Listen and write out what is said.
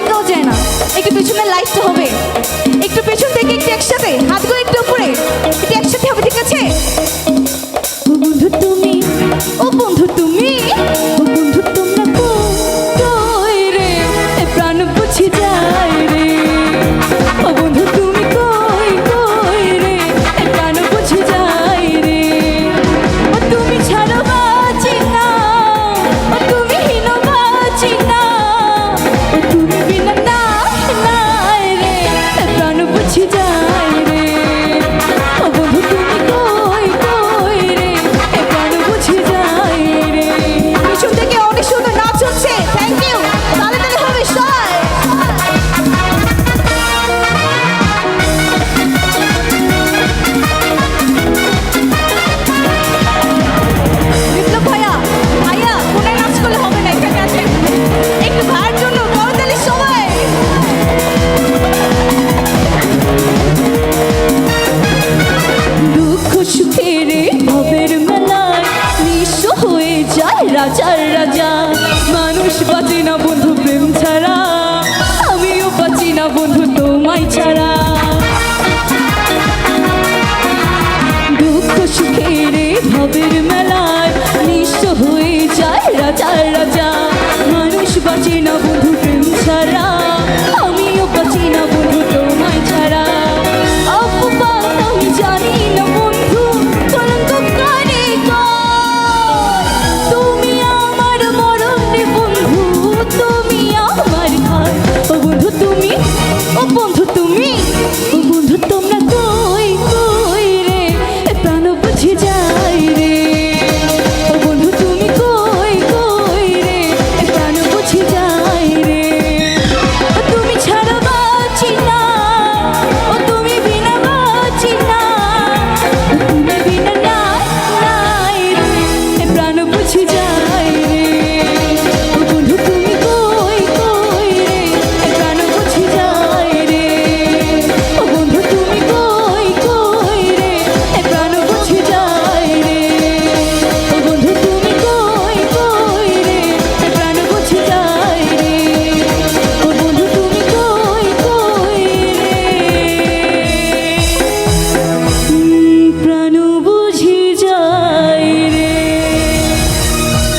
একাও যায় না, একটু পেছনের লাইটটা হবে, একটু পেছন থেকে একটু একসাথে, হাতগুলো একটু উপরে, একটু একসাথে হবে, ঠিক আছে? ও বন্ধু তুমি, ও বন্ধু তুমি, ও বন্ধু তোমরা কই রে, এ প্রাণ বুঝি যায় রে। ও বন্ধু তুমি কই কই রে, এ প্রাণ বুঝি যায় রে। ও তুমি ছাড়া বাঁচি না, ও তুমি হীন বাঁচি না, ও তুমি বিনা নাই রে, এ প্রাণ বুঝি যায় রে। ও বন্ধু তুমি কই কই রে, এ প্রাণ বুঝি যায় রে। পিছন থেকে অনেক সুন্দর নাচ হচ্ছে, থ্যাংক ইউ, তালে তালে হবে সবাই। বিপ্লব ভাইয়া, ভাইয়া কোনায় নাচ করলে হবে না, এখানে আছে, একটু ভাইয়ের জন্য করতালি সবাই। দুঃখ সুখের ভবের মেলায় নিঃস্ব হয়ে যায় রাজার রাজা। মানুষ বাঁচে না বন্ধু প্রেম ছাড়া, আমিও বাঁচি না বন্ধু তোমায় ছাড়া। দুঃখ সুখের ভবের মেলায় নিঃস্ব হয়ে যায় রাজার রাজা। মানুষ বাঁচে না বন্ধু প্রেম ছাড়া, আমিও বাঁচি না বন্ধু তোমায় ছাড়া। অপবাদ আমি জানি না বন্ধু, কলঙ্ক কারে কয়। তুমি আমার মরণ রে বন্ধু, তুমি আমার ঘর। ও বন্ধু তুমি, ও বন্ধু